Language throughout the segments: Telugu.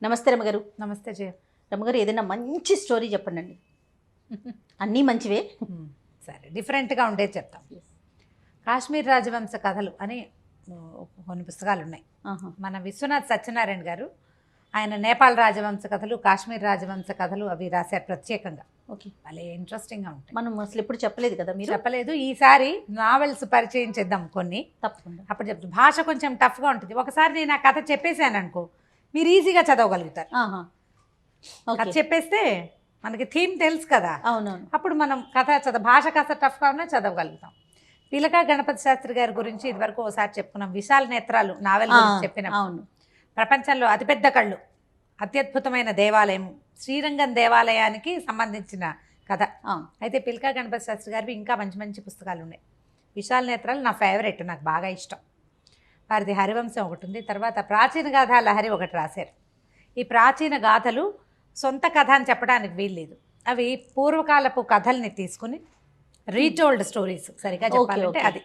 నమస్తే రమ్మగారు. నమస్తే జయ. రమ్మగారు, ఏదైనా మంచి స్టోరీ చెప్పండి. అన్నీ మంచివే, సరే డిఫరెంట్గా ఉండేది చెప్తాం. కాశ్మీర్ రాజవంశ కథలు అని కొన్ని పుస్తకాలు ఉన్నాయి. మన విశ్వనాథ్ సత్యనారాయణ గారు ఆయన నేపాల్ రాజవంశ కథలు, కాశ్మీర్ రాజవంశ కథలు అవి రాశారు ప్రత్యేకంగా. ఓకే, భలే ఇంట్రెస్టింగ్గా ఉంటాయి. మనం అసలు ఎప్పుడు చెప్పలేదు కదా, మీరు చెప్పలేదు. ఈసారి నావెల్స్ పరిచయం చేద్దాం కొన్ని. తప్పకుండా. అప్పుడు చెప్తాం. భాష కొంచెం టఫ్గా ఉంటుంది. ఒకసారి నేను ఆ కథ చెప్పేశాను అనుకో, మీరు ఈజీగా చదవగలుగుతారు. కథ చెప్పేస్తే మనకి థీమ్ తెలుసు కదా. అవునవును. అప్పుడు మనం కథ భాష కాస్త టఫ్గా ఉన్నా చదవగలుగుతాం. పిలక గణపతి శాస్త్రి గారి గురించి ఇదివరకు ఒకసారి చెప్పుకున్నాం. విశాల నేత్రాలు నావెల్ గురించి చెప్పినాం. అవును. ప్రపంచంలో అతిపెద్ద కళ్ళు, అత్యద్భుతమైన దేవాలయం, శ్రీరంగం దేవాలయానికి సంబంధించిన కథ. అయితే పిలక గణపతి శాస్త్రి గారివి ఇంకా మంచి మంచి పుస్తకాలు ఉన్నాయి. విశాల నేత్రాలు నా ఫేవరెట్, నాకు బాగా ఇష్టం. వారిది హరివంశం ఒకటి ఉంది. తర్వాత ప్రాచీన గాథ లహరి ఒకటి రాశారు. ఈ ప్రాచీన గాథలు సొంత కథ అని చెప్పడానికి వీల్లేదు. అవి పూర్వకాలపు కథల్ని తీసుకుని రీటోల్డ్ స్టోరీస్, సరిగా చెప్పాలంటే అది.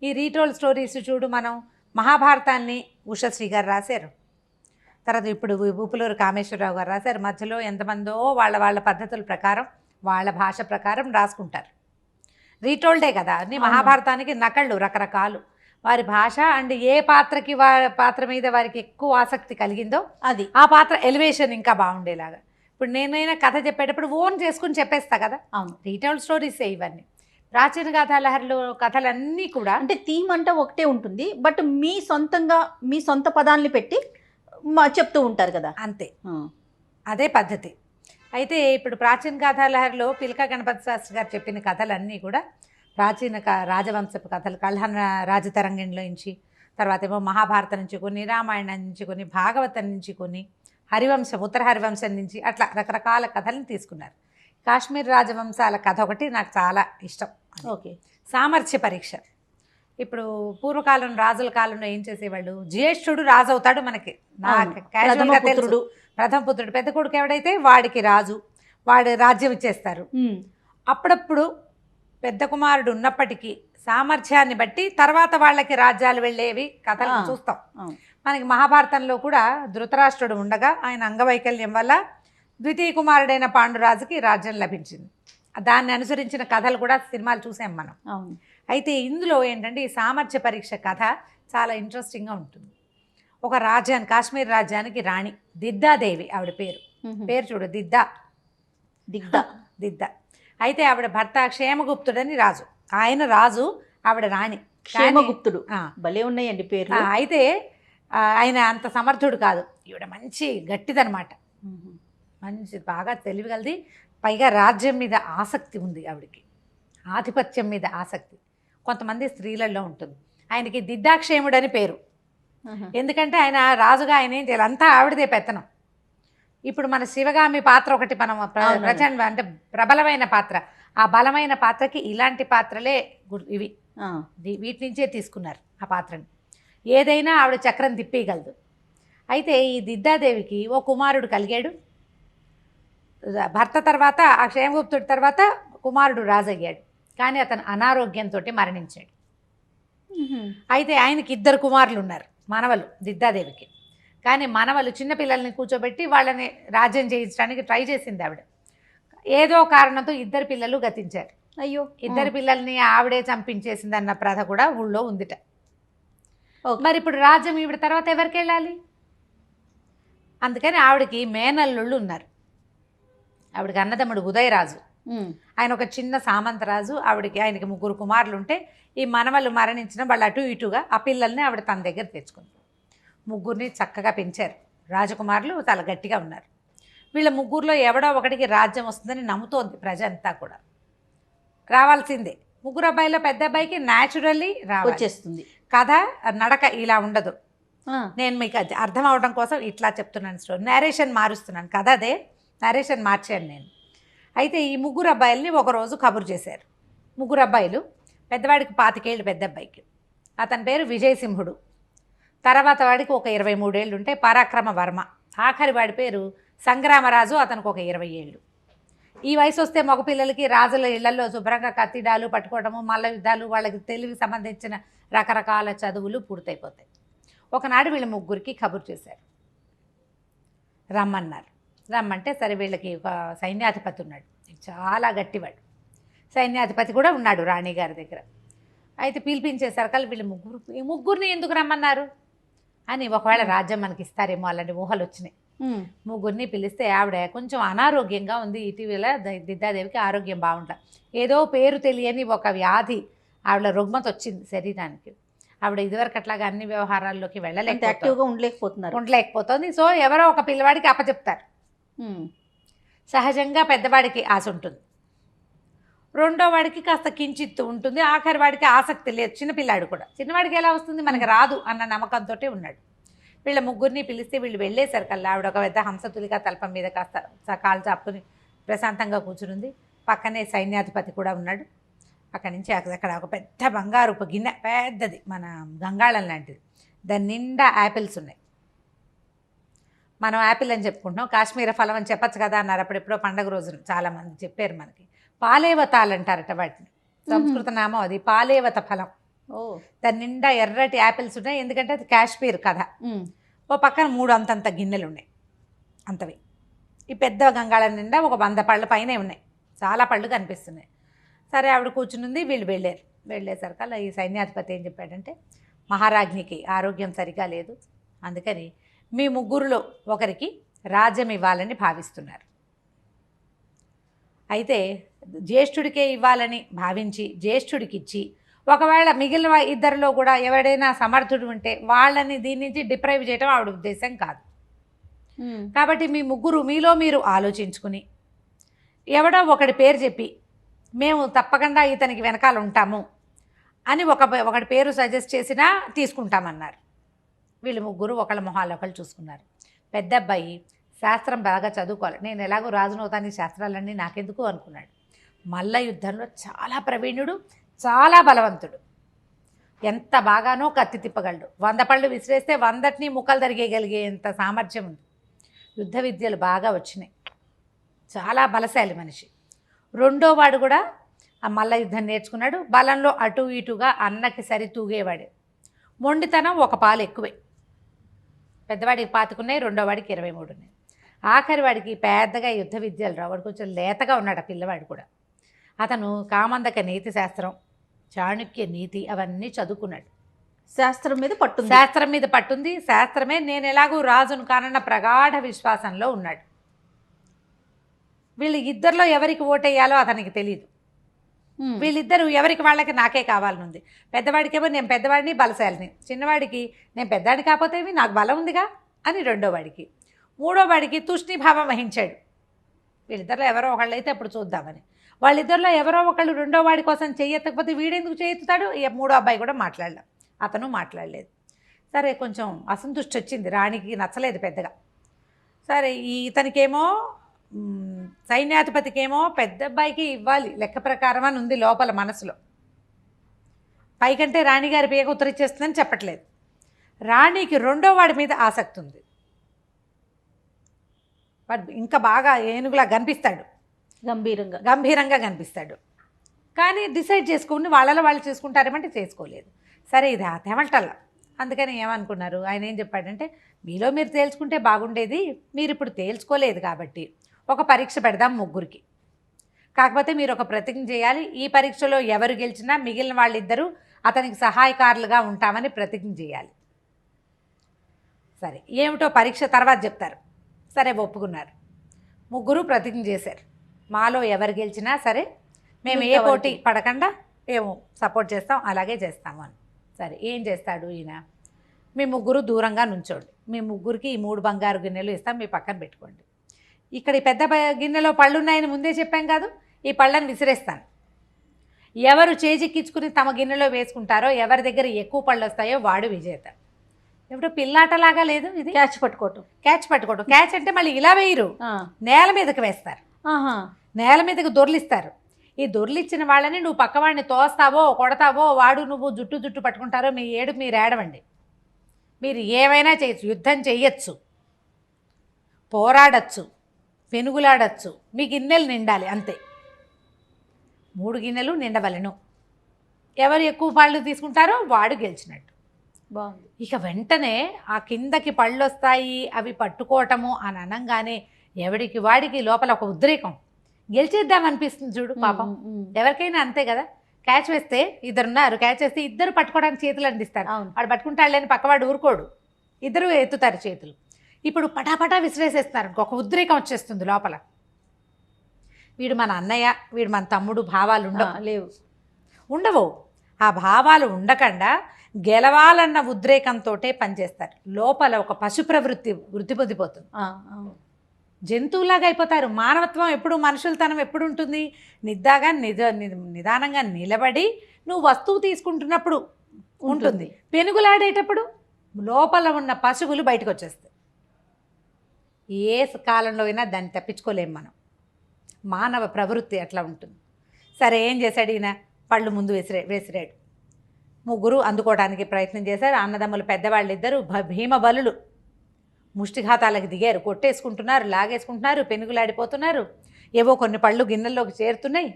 ఈ రీటోల్డ్ స్టోరీస్ చూడు, మనం మహాభారతాన్ని ఉషశ్రీ గారు రాశారు. తర్వాత ఇప్పుడు ఊపులూరు కామేశ్వరరావు గారు రాశారు. మధ్యలో ఎంతమందో వాళ్ళ పద్ధతుల ప్రకారం, వాళ్ళ భాష ప్రకారం రాసుకుంటారు. రీటోల్డే కదా అన్ని. మహాభారతానికి నకళ్ళు రకరకాలు. వారి భాష అండ్ ఏ పాత్రకి పాత్ర మీద వారికి ఎక్కువ ఆసక్తి కలిగిందో అది ఆ పాత్ర ఎలివేషన్ ఇంకా బాగుండేలాగా. ఇప్పుడు నేనైనా కథ చెప్పేటప్పుడు ఓన్ చేసుకుని చెప్పేస్తా కదా. అవును, రీటోల్డ్ స్టోరీసే ఇవన్నీ. ప్రాచీన గాథా లహరిలో కథలన్నీ కూడా అంటే థీమ్ అంటే ఒకటే ఉంటుంది, బట్ మీ సొంతంగా మీ సొంత పదాలని పెట్టి చెప్తూ ఉంటారు కదా. అంతే, అదే పద్ధతి. అయితే ఇప్పుడు ప్రాచీన గాథా లహరిలో పిలక గణపతి శాస్త్రి గారు చెప్పిన కథలన్నీ కూడా ప్రాచీన రాజవంశపు కథలు. కళ్యాణ రాజతరంగంలో నుంచి, తర్వాత ఏమో మహాభారతం నుంచి కొన్ని, రామాయణం నుంచి కొన్ని, భాగవతం నుంచి కొన్ని, హరివంశం, ఉత్తర హరివంశం నుంచి, అట్లా రకరకాల కథలను తీసుకున్నారు. కాశ్మీర్ రాజవంశాల కథ ఒకటి నాకు చాలా ఇష్టం. ఓకే. సామర్థ్య పరీక్ష. ఇప్పుడు పూర్వకాలం రాజుల కాలంలో ఏం చేసేవాళ్ళు, జ్యేష్ఠుడు రాజు అవుతాడు. మనకి క్యాజువల్గా తెలుసు. ప్రథమ పుత్రుడు, పెద్ద కొడుకు ఎవడైతే వాడికి రాజు, వాడు రాజ్యం ఇచ్చేస్తారు. అప్పుడప్పుడు పెద్ద కుమారుడు ఉన్నప్పటికీ సామర్థ్యాన్ని బట్టి తర్వాత వాళ్ళకి రాజ్యాలు వెళ్ళేవి కథలు చూస్తాం. మనకి మహాభారతంలో కూడా ధృతరాష్ట్రుడు ఉండగా ఆయన అంగవైకల్యం వల్ల ద్వితీయ కుమారుడైన పాండురాజుకి రాజ్యం లభించింది. దాన్ని అనుసరించిన కథలు కూడా సినిమాలు చూసాం మనం. అయితే ఇందులో ఏంటంటే ఈ సామర్థ్య పరీక్ష కథ చాలా ఇంట్రెస్టింగ్గా ఉంటుంది. ఒక రాజ్యాన్ని, కాశ్మీర్ రాజ్యానికి రాణి దిద్దాదేవి ఆవిడ పేరు చూడు, దిద్దా. అయితే ఆవిడ భర్త క్షేమగుప్తుడని రాజు. ఆయన రాజు, ఆవిడ రాణి. క్షేమగుప్తుడు, భలే ఉన్నాయండి పేరు. అయితే ఆయన అంత సమర్థుడు కాదు. ఈవిడ మంచి గట్టిదనమాట, మంచి బాగా తెలివిగలది. పైగా రాజ్యం మీద ఆసక్తి ఉంది ఆవిడకి, ఆధిపత్యం మీద ఆసక్తి కొంతమంది స్త్రీలలో ఉంటుంది. ఆయనకి దిద్దాక్షేముడని పేరు. ఎందుకంటే ఆయన రాజుగా ఆయన ఏం చేయాలి, అంతా ఆవిడదే పెత్తనం. ఇప్పుడు మన శివగామి పాత్ర ఒకటి, మనం ప్రచండ అంటే ప్రబలమైన పాత్ర. ఆ బలమైన పాత్రకి ఇలాంటి పాత్రలే ఇవి, వీటి నుంచే తీసుకున్నారు ఆ పాత్రని. ఏదైనా ఆవిడ చక్రం తిప్పేయగలదు. అయితే ఈ దిద్దాదేవికి ఓ కుమారుడు కలిగాడు. భర్త తర్వాత, ఆ క్షేమగుప్తుడి తర్వాత కుమారుడు రాజు అయ్యాడు. కానీ అతను అనారోగ్యంతో మరణించాడు. అయితే ఆయనకి 2 కుమారులు ఉన్నారు, మనవలు దిద్దాదేవికి. కానీ మనవలు చిన్నపిల్లల్ని కూర్చోబెట్టి వాళ్ళని రాజ్యం చేయించడానికి ట్రై చేసింది ఆవిడ. ఏదో కారణంతో 2 పిల్లలు గతించారు. అయ్యో, 2 పిల్లల్ని ఆవిడే చంపించేసింది అన్న ప్రథ కూడా ఊళ్ళో ఉందిట. మరి ఇప్పుడు రాజ్యం ఈవిడ తర్వాత ఎవరికి వెళ్ళాలి? అందుకని ఆవిడకి మేనల్లుళ్ళు ఉన్నారు. ఆవిడకి అన్నదమ్ముడు ఉదయరాజు, ఆయన ఒక చిన్న సామంతరాజు. ఆయనకి 3 కుమారులు ఉంటే ఈ మనవలు మరణించిన వాళ్ళు అటు ఇటుగా ఆ పిల్లల్ని ఆవిడ తన దగ్గర తెచ్చుకుంది. 3 చక్కగా పెంచారు. రాజకుమారులు చాలా గట్టిగా ఉన్నారు. వీళ్ళ 3లో ఎవడో ఒకటికి రాజ్యం వస్తుందని నమ్ముతోంది ప్రజ అంతా కూడా. రావాల్సిందే. 3 అబ్బాయిలో పెద్ద అబ్బాయికి న్యాచురల్లీ వచ్చేస్తుంది. కథ నడక ఇలా ఉండదు. నేను మీకు అర్థం అవడం కోసం ఇట్లా చెప్తున్నాను. స్టోరీ నేరేషన్ మారుస్తున్నాను, కథ అదే, నేరేషన్ మార్చాను నేను. అయితే ఈ 3 అబ్బాయిల్ని ఒకరోజు కబురు చేశారు. 3 అబ్బాయిలు, పెద్దవాడికి 25 ఏళ్ళు పెద్ద అబ్బాయికి, అతని పేరు విజయసింహుడు. తర్వాత వాడికి ఒక 23 ఏళ్ళు ఉంటే పరాక్రమ వర్మ. ఆఖరి వాడి పేరు సంగ్రామరాజు, అతనికి ఒక 20 ఏళ్ళు. ఈ వయసు వస్తే మగపిల్లలకి రాజుల ఇళ్లలో శుభ్రంగా కత్తిడాలు పట్టుకోవడము, మల్ల యుద్ధాలు, వాళ్ళకి తెలివికి సంబంధించిన రకరకాల చదువులు పూర్తయిపోతాయి. ఒకనాడు వీళ్ళ 3కి కబురు చేశారు. రమ్మన్నారు. రమ్మంటే సరే వీళ్ళకి ఒక సైన్యాధిపతి ఉన్నాడు, చాలా గట్టివాడు. సైన్యాధిపతి కూడా ఉన్నాడు రాణిగారి దగ్గర. అయితే పిలిపించేసరికి వీళ్ళు ముగ్గురిని ఎందుకు రమ్మన్నారు అని, ఒకవేళ రాజ్యం మనకి ఇస్తారేమో అలాంటి ఊహలు వచ్చినాయి. ముగ్గురిని పిలిస్తే ఆవిడ కొంచెం అనారోగ్యంగా ఉంది. ఇటీవల దిద్దాదేవికి ఆరోగ్యం బాగుంటుంది, ఏదో పేరు తెలియని ఒక వ్యాధి, ఆవిడ రుగ్మత వచ్చింది శరీరానికి. ఆవిడ ఇదివరకు అట్లాగా అన్ని వ్యవహారాల్లోకి యాక్టివ్గా ఉండలేకపోతుంది. సో ఎవరో ఒక పిల్లవాడికి అప్పచెప్తారు. సహజంగా పెద్దవాడికి ఆశ ఉంటుంది, రెండో వాడికి కాస్త కించిత్తు ఉంటుంది, ఆఖరి వాడికి ఆసక్తి లేదు. చిన్నపిల్లాడు కూడా, చిన్నవాడికి ఎలా వస్తుంది, మనకి రాదు అన్న నమ్మకంతో ఉన్నాడు. వీళ్ళ ముగ్గురిని పిలిస్తే వీళ్ళు వెళ్ళేసరికల్లా ఆవిడ ఒక పెద్ద హంసతులిగా తలపం మీద కాస్త కాలు చాపుకుని ప్రశాంతంగా కూర్చునుంది. పక్కనే సైన్యాధిపతి కూడా ఉన్నాడు. అక్కడి నుంచి అక్కడ ఒక పెద్ద బంగారుపు గిన్నె, పెద్దది, మన గంగాళం లాంటిది, దాని నిండా యాపిల్స్ ఉన్నాయి. మనం యాపిల్ అని చెప్పుకుంటున్నాం, కాశ్మీర ఫలం అని చెప్పచ్చు కదా అన్నారు అప్పుడెప్పుడో పండగ రోజున చాలామంది చెప్పారు మనకి. పాలేవతాలు అంటారట వాటిని, సంస్కృత నామం అది, పాలేవత ఫలం. దాని నిండా ఎర్రటి యాపిల్స్ ఉన్నాయి, ఎందుకంటే అది కాశ్మీర్ కథ. ఓ పక్కన 3 అంతంత గిన్నెలు ఉన్నాయి, అంతవి. ఈ పెద్ద గంగాళం నిండా ఒక 100 పళ్ళ పైనే ఉన్నాయి, చాలా పళ్ళు కనిపిస్తున్నాయి. సరే ఆవిడ కూర్చునుంది, వీళ్ళు వెళ్ళేసరికల్లా ఈ సైన్యాధిపతి ఏం చెప్పాడంటే, మహారాజ్ఞికి ఆరోగ్యం సరిగా లేదు, అందుకని మీ ముగ్గురులో ఒకరికి రాజ్యం ఇవ్వాలని భావిస్తున్నారు. అయితే జ్యేష్ఠుడికే ఇవ్వాలని భావించి జ్యేష్ఠుడికి ఇచ్చి, ఒకవేళ మిగిలిన ఇద్దరిలో కూడా ఎవరైనా సమర్థుడు ఉంటే వాళ్ళని దీని నుంచి డిప్రైవ్ చేయడం ఆవిడ ఉద్దేశం కాదు. కాబట్టి మీ ముగ్గురు మీలో మీరు ఆలోచించుకుని ఎవడో ఒకటి పేరు చెప్పి మేము తప్పకుండా ఇతనికి వెనకాల ఉంటాము అని ఒకటి పేరు సజెస్ట్ చేసినా తీసుకుంటామన్నారు. వీళ్ళు ముగ్గురు ఒకళ్ళ మొహాలు ఒకళ్ళు చూసుకున్నారు. పెద్ద అబ్బాయి శాస్త్రం బాగా చదువుకోవాలి, నేను ఎలాగో రాజునవుతాను, ఈ శాస్త్రాలన్నీ నాకెందుకు అనుకున్నాడు. మల్ల యుద్ధంలో చాలా ప్రవీణుడు, చాలా బలవంతుడు, ఎంత బాగానో కత్తి తిప్పగలడు, 100 పళ్ళు విసిరేస్తే 100ని ముక్కలు తరిగేయగలిగేంత సామర్థ్యం ఉంది. యుద్ధ విద్యలు బాగా వచ్చినాయి, చాలా బలశాలి మనిషి. రెండో వాడు కూడా ఆ మల్ల యుద్ధం నేర్చుకున్నాడు, బలంలో అటు ఇటుగా అన్నకి సరి తూగేవాడు. మొండితనం ఒక పాలు ఎక్కువే. పెద్దవాడికి 25 ఉన్నాయి, రెండో వాడికి 23 ఉన్నాయి. ఆఖరి వాడికి పెద్దగా యుద్ధ విద్యలు రావు, వాడు కొంచెం లేతగా ఉన్నాడు ఆ పిల్లవాడు కూడా. అతను కామందక నీతి శాస్త్రం, చాణుక్య నీతి అవన్నీ చదువుకున్నాడు. శాస్త్రం మీద పట్టుంది. శాస్త్రమే నేను ఎలాగూ రాజును కానన్న ప్రగాఢ విశ్వాసంలో ఉన్నాడు. వీళ్ళు ఇద్దరిలో ఎవరికి ఓటేయాలో అతనికి తెలియదు. వీళ్ళిద్దరూ ఎవరికి వాళ్ళకి నాకే కావాలనుంది. పెద్దవాడికేమో నేను పెద్దవాడిని బలశాలిని, చిన్నవాడికి నేను పెద్దవాడిని కాకపోతే నాకు బలం ఉందిగా అని రెండో వాడికి. మూడో వాడికి తూష్ణీభావం వహించాడు, వీళ్ళిద్దరిలో ఎవరో ఒకళ్ళు అయితే అప్పుడు చూద్దామని. వాళ్ళిద్దరిలో ఎవరో ఒకళ్ళు రెండో వాడి కోసం చెయ్యకపోతే వీడెందుకు చేయెత్తుతాడు. మూడో అబ్బాయి కూడా మాట్లాడలేం, అతను మాట్లాడలేదు. సరే కొంచెం అసంతృష్టి వచ్చింది, రాణికి నచ్చలేదు పెద్దగా. సరే ఇతనికేమో సైన్యాధిపతికేమో పెద్ద అబ్బాయికి ఇవ్వాలి లెక్క ప్రకారం అని ఉంది లోపల మనసులో. పైకంటే రాణిగారి పేగ ఉత్తరిచ్చేస్తుందని చెప్పట్లేదు. రాణికి రెండో వాడి మీద ఆసక్తి ఉంది, వాడు ఇంకా బాగా ఏనుగులా కనిపిస్తాడు, గంభీరంగా కనిపిస్తాడు. కానీ డిసైడ్ చేసుకుని వాళ్ళలో వాళ్ళు చేసుకుంటారేమంటే చేసుకోలేదు. సరే ఇది తెమటల్లా, అందుకని ఏమనుకున్నారు, ఆయన ఏం చెప్పాడంటే, మీలో మీరు తేల్చుకుంటే బాగుండేది, మీరు ఇప్పుడు తేల్చుకోలేదు కాబట్టి ఒక పరీక్ష పెడదాం ముగ్గురికి. కాకపోతే మీరు ఒక ప్రతిజ్ఞ చేయాలి, ఈ పరీక్షలో ఎవరు గెలిచినా మిగిలిన వాళ్ళిద్దరూ అతనికి సహాయకారులుగా ఉంటామని ప్రతిజ్ఞ చేయాలి. సరే ఏమిటో పరీక్ష తర్వాత చెప్తారు. సరే ఒప్పుకున్నారు. ముగ్గురు ప్రతిజ్ఞ చేశారు, మాలో ఎవరు గెలిచినా సరే మేము ఏ పోటీ పడకుండా మేము సపోర్ట్ చేస్తాం, అలాగే చేస్తాము అని. సరే ఏం చేస్తాడు ఈయన, మీ ముగ్గురు దూరంగా నుంచోండి, మీ ముగ్గురికి ఈ 3 బంగారు గిన్నెలు ఇస్తాం, మీ పక్కన పెట్టుకోండి. ఇక్కడ ఈ పెద్ద గిన్నెలో పళ్ళు ఉన్నాయని ముందే చెప్పాం కాదు, ఈ పళ్ళని విసిరేస్తాను. ఎవరు చేజిక్కించుకుని తమ గిన్నెలో వేసుకుంటారో, ఎవరి దగ్గర ఎక్కువ పళ్ళు వస్తాయో వాడు విజేత. ఎప్పుడో పిల్లాటలాగా లేదు ఇది, క్యాచ్ పట్టుకోవటం. క్యాచ్ అంటే మళ్ళీ ఇలా వేయరు, నేల మీదకి వేస్తారు, నేల మీదకి దొర్లిస్తారు. ఈ దొర్లిచ్చిన వాళ్ళని నువ్వు పక్కవాడిని తోస్తావో కొడతావో, వాడు నువ్వు జుట్టు పట్టుకుంటారో, మీ మీరు ఏడవండి. మీరు ఏమైనా చేయొచ్చు, యుద్ధం చెయ్యొచ్చు, పోరాడచ్చు, పెనుగులాడచ్చు, మీ గిన్నెలు నిండాలి అంతే. 3 గిన్నెలు నిండవలను. ఎవరు ఎక్కువ పళ్ళు తీసుకుంటారో వాడు గెలిచినట్టు. బాగుంది. ఇక వెంటనే ఆ కిందకి పళ్ళు వస్తాయి అవి పట్టుకోవటము అని అనగానే ఎవడికి వాడికి లోపల ఒక ఉద్రేకం, గెలిచేద్దామనిపిస్తుంది చూడు పాపం. ఎవరికైనా అంతే కదా, క్యాచ్ వేస్తే ఇద్దరున్నారు, క్యాచ్ వేస్తే ఇద్దరు పట్టుకోవడానికి చేతులు అందిస్తారు. వాడు పట్టుకుంటాడు లేని పక్కవాడు ఊరుకోడు, ఇద్దరు ఎత్తుతారు చేతులు. ఇప్పుడు పటాపటా విసిరేసేస్తారు, ఒక ఉద్రేకం వచ్చేస్తుంది లోపల. వీడు మన అన్నయ్య, వీడు మన తమ్ముడు భావాలు ఉండవు. ఆ భావాలు ఉండకుండా గెలవాలన్న ఉద్రేకంతో పనిచేస్తారు. లోపల ఒక పశు ప్రవృత్తి వృద్ధి పొందిపోతుంది, జంతువులాగా అయిపోతారు. మానవత్వం ఎప్పుడు, మనుషులతనం ఎప్పుడు ఉంటుంది? నిదానంగా నిలబడి నువ్వు వస్తువు తీసుకుంటున్నప్పుడు ఉంటుంది, పెనుగులాడేటప్పుడు లోపల ఉన్న పశువులు బయటకు వచ్చేస్తాయి. ఏ కాలంలో అయినా దాన్ని తప్పించుకోలేం మనం. మానవ ప్రవృత్తి అట్లా ఉంటుంది. సరే, ఏం చేశాడు ఈయన? పళ్ళు ముందు వేసిరాడు. ముగ్గురు అందుకోవడానికి ప్రయత్నం చేశారు. అన్నదమ్ములు పెద్దవాళ్ళు ఇద్దరు భీమబలులు ముష్టిఘాతాలకు దిగారు, కొట్టేసుకుంటున్నారు, లాగేసుకుంటున్నారు, పెనుగులాడిపోతున్నారు. ఏవో కొన్ని పళ్ళు గిన్నెల్లోకి చేరుతున్నాయి.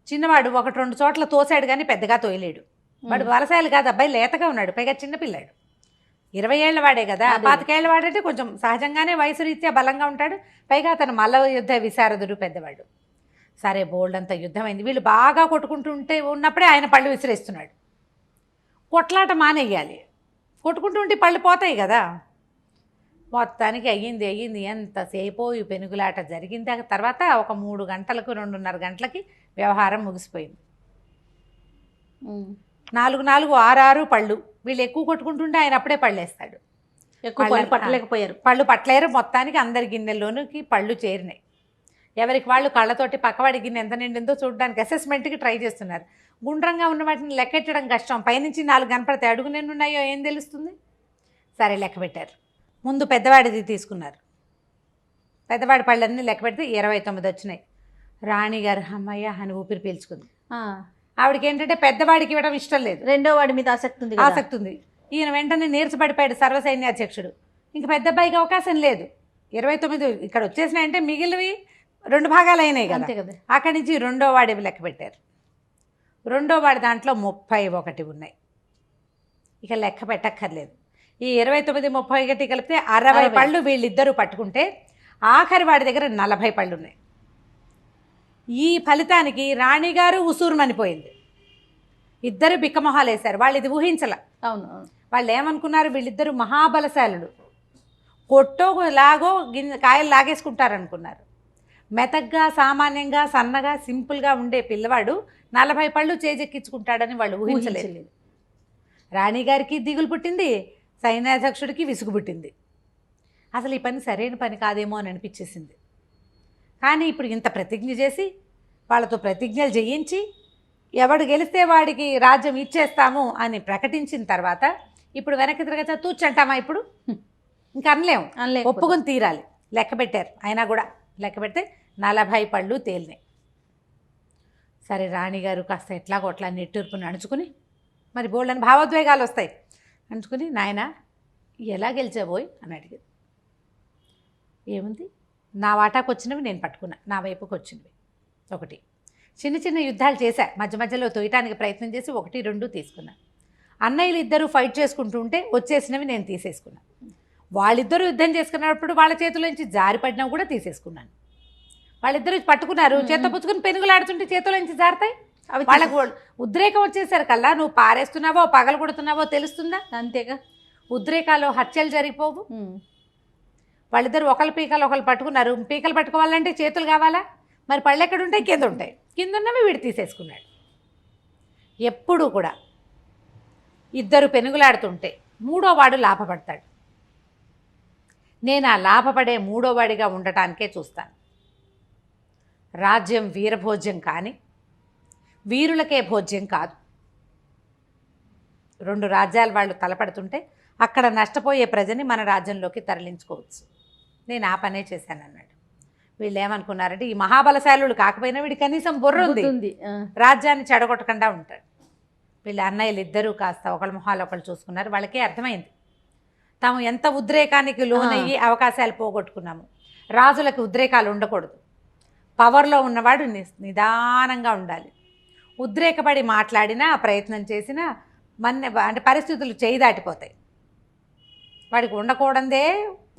చిన్నవాడు 1-2 చోట్ల తోసాడు కానీ పెద్దగా తోయలేడు. వాడు వలసాయాలు కాదు, అబ్బాయి లేతగా ఉన్నాడు, పైగా చిన్నపిల్లాడు, 20 ఏళ్ల వాడే కదా. 25 ఏళ్ల వాడంటే కొంచెం సహజంగానే వయసు రీత్యా బలంగా ఉంటాడు, పైగా అతను మల్ల యుద్ధ విశారదుడు పెద్దవాడు. సరే, బోల్డ్ అంత యుద్ధమైంది. వీళ్ళు బాగా కొట్టుకుంటుంటే ఉన్నప్పుడే ఆయన పళ్ళు విసిరేస్తున్నాడు. కొట్లాట మానేయాలి, కొట్టుకుంటూ ఉంటే పళ్ళు పోతాయి కదా. మొత్తానికి అయ్యింది ఎంతసేపో ఈ పెనుగులాట జరిగింది. తర్వాత ఒక 3 గంటలకు 2:30 గంటలకి వ్యవహారం ముగిసిపోయింది. 4 6 పళ్ళు. వీళ్ళు ఎక్కువ కొట్టుకుంటుంటే ఆయన అప్పుడే పళ్ళేస్తాడు. పళ్ళు పట్టలేరు. మొత్తానికి అందరి గిన్నెల్లోనికి పళ్ళు చేరినాయి. ఎవరికి వాళ్ళు కళ్ళతోటి పక్కవాడి గిన్నె ఎంత నిండిందో చూడడానికి అసెస్మెంట్కి ట్రై చేస్తున్నారు. గుండ్రంగా ఉన్న వాటిని లెక్కెట్టడం కష్టం. పైనుంచి 4 కనపడతాయి, అడుగు నిన్నున్నాయో ఏం తెలుస్తుంది? సరే, లెక్క పెట్టారు. ముందు పెద్దవాడిది తీసుకున్నారు. పెద్దవాడి పళ్ళన్నీ లెక్క పెడితే 29 వచ్చినాయి. రాణిగారు అమ్మయ్య అని ఊపిరి పీల్చుకుంది. ఆవిడకి ఏంటంటే పెద్దవాడికి ఇవ్వడం ఇష్టం లేదు, రెండో వాడి మీద ఆసక్తి ఉంది. ఈయన వెంటనే నీరసపడిపోయాడు సర్వసైన్యాధ్యక్షుడు. ఇంక పెద్ద అబ్బాయికి అవకాశం లేదు. 29 ఇక్కడ వచ్చేసినాయంటే మిగిలినవి 2 భాగాలు అయినాయి కదా. అక్కడి నుంచి రెండో వాడి లెక్క పెట్టారు. రెండో వాడి దాంట్లో 31 ఉన్నాయి. ఇక లెక్క పెట్టక్కర్లేదు. ఈ 29, 31 కలిపితే 60 పళ్ళు వీళ్ళిద్దరూ పట్టుకుంటే ఆఖరి వాడి దగ్గర 40 పళ్ళు ఉన్నాయి. ఈ ఫలితానికి రాణిగారు ఉసూరుమనిపోయింది. ఇద్దరు బిక్కమొహాలు వేశారు. వాళ్ళు ఇది ఊహించలే. అవును, వాళ్ళు ఏమనుకున్నారు? వీళ్ళిద్దరూ మహాబలశాలుడు, కొట్టో లాగో కాయలు లాగేసుకుంటారనుకున్నారు. మెతగ్గా, సామాన్యంగా, సన్నగా, సింపుల్గా ఉండే పిల్లవాడు 40 పళ్ళు చేజెక్కించుకుంటాడని వాళ్ళు ఊహించలేదు. రాణిగారికి దిగులు పుట్టింది, సైన్యాధ్యక్షుడికి విసుగు పుట్టింది. అసలు ఈ పని సరైన పని కాదేమో అని అనిపించేసింది. కానీ ఇప్పుడు ఇంత ప్రతిజ్ఞ చేసి వాళ్ళతో ప్రతిజ్ఞలు చేయించి ఎవడు గెలిస్తే వాడికి రాజ్యం ఇచ్చేస్తాము అని ప్రకటించిన తర్వాత ఇప్పుడు వెనక్కి తిరగచ్చా తూచంటామా? ఇప్పుడు ఇంకా అనలేము, ఒప్పుకొని తీరాలి. లెక్క పెట్టారు. అయినా కూడా లెక్క పెడితే 40 పళ్ళు తేలినాయి. సరే, రాణిగారు కాస్త ఎట్లాగో అట్లా నెట్టూర్పుని అణుచుకుని, మరి బోల్డని భావోద్వేగాలు వస్తాయి, అంటుకుని, నాయన ఎలా గెలిచాబోయ్ అని అడిగారు. ఏముంది, నా వాటాకు వచ్చినవి నేను పట్టుకున్నా, నా వైపుకి వచ్చినవి ఒకటి. చిన్న చిన్న యుద్ధాలు చేశా, మధ్య మధ్యలో తోయటానికి ప్రయత్నం చేసి 1, 2 తీసుకున్నా. అన్నయ్యలు ఇద్దరు ఫైట్ చేసుకుంటూ ఉంటే వచ్చేసినవి నేను తీసేసుకున్నా. వాళ్ళిద్దరూ యుద్ధం చేసుకున్నప్పుడు వాళ్ళ చేతుల్లోంచి జారిపడినవి కూడా తీసేసుకున్నాను. వాళ్ళిద్దరూ పట్టుకున్నారు, చేత పుచ్చుకుని పెనుగులాడుతుంటే చేతుల్లోంచి జారుతాయి. వాళ్ళకు ఉద్రేకం వచ్చేసరి కల్లా నువ్వు పారేస్తున్నావో పగలు కొడుతున్నావో తెలుస్తుందా? అంతేగా. ఉద్రేకాలు హత్యలు జరిగిపోవు. వాళ్ళిద్దరు ఒకళ్ళు పీకలు ఒకళ్ళు పట్టుకున్నారు. పీకలు పట్టుకోవాలంటే చేతులు కావాలా? మరి పళ్ళు ఎక్కడుంటాయి? కింద ఉంటాయి. కింద ఉన్నవి వీడు తీసేసుకున్నాడు. ఎప్పుడూ కూడా ఇద్దరు పెనుగులాడుతుంటే 3వ వాడు లాభపడతాడు. నేను ఆ లాభపడే 3వ వాడిగా ఉండటానికే చూస్తాను. రాజ్యం వీరభోజ్యం కానీ వీరులకే భోజ్యం కాదు. 2 రాజ్యాల వాళ్ళు తలపడుతుంటే అక్కడ నష్టపోయే ప్రజని మన రాజ్యంలోకి తరలించుకోవచ్చు. నేను ఆ పనే చేశానన్నాడు. వీళ్ళు ఏమనుకున్నారంటే ఈ మహాబలశాలులు కాకపోయినా వీడి కనీసం బుర్ర ఉంది, రాజ్యాన్ని చెడగొట్టకుండా ఉంటాడు. వీళ్ళ అన్నయ్యలు ఇద్దరూ కాస్త ఒకళ్ళ మొహాలు ఒకళ్ళు చూసుకున్నారు. వాళ్ళకే అర్థమైంది తాము ఎంత ఉద్రేకానికి లోనయ్యి అవకాశాలు పోగొట్టుకున్నాము. రాజులకు ఉద్రేకాలు ఉండకూడదు. పవర్లో ఉన్నవాడు నిదానంగా ఉండాలి. ఉద్రేకపడి మాట్లాడినా, ప్రయత్నం చేసినా అంటే పరిస్థితులు చేయి దాటిపోతాయి. వాడికి ఉండకూడదే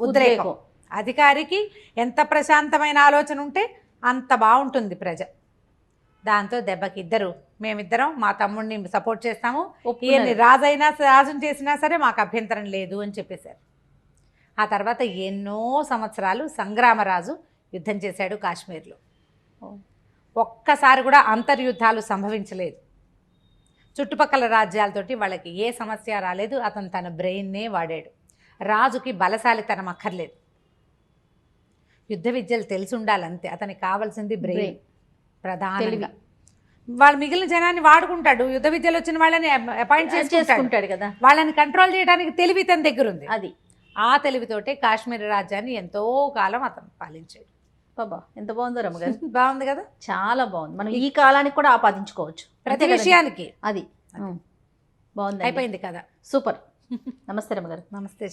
ఉద్రేకం. అధికారికి ఎంత ప్రశాంతమైన ఆలోచన ఉంటే అంత బాగుంటుంది ప్రజ. దాంతో దెబ్బకి మేమిద్దరం మా తమ్ముడిని సపోర్ట్ చేస్తాము, ఈయన్ని రాజుని చేసినా సరే మాకు అభ్యంతరం లేదు అని చెప్పేశారు. ఆ తర్వాత ఎన్నో సంవత్సరాలు సంగ్రామరాజు యుద్ధం చేశాడు కాశ్మీర్లో. ఒక్కసారి కూడా అంతర్యుద్ధాలు సంభవించలేదు. చుట్టుపక్కల రాజ్యాలతోటి వాళ్ళకి ఏ సమస్య రాలేదు. అతను తన బ్రెయిన్నే వాడాడు. రాజుకి బలశాలితనం అక్కర్లేదు, యుద్ధ విద్యలు తెలిసి ఉండాలంతే. అతనికి కావాల్సింది బ్రెయిన్ ప్రధానంగా. వాళ్ళు మిగిలిన జనాన్ని వాడుకుంటాడు, యుద్ధ విద్యలు వచ్చిన వాళ్ళని అపాయింట్ చేసుకుంటాడు కదా. వాళ్ళని కంట్రోల్ చేయడానికి తెలివి తన దగ్గర ఉంది. అది ఆ తెలివితోటే కాశ్మీర్ రాజ్యాన్ని ఎంతో కాలం అతను పాలించాడు. బాబా ఎంత బాగుందో రమ్మగారు. బాగుంది కదా, చాలా బాగుంది. మనం ఈ కాలానికి కూడా ఆపాదించుకోవచ్చు ప్రతి విషయానికి. అది బాగుంది, అయిపోయింది కదా. సూపర్. నమస్తే రమ్మగారు. నమస్తే.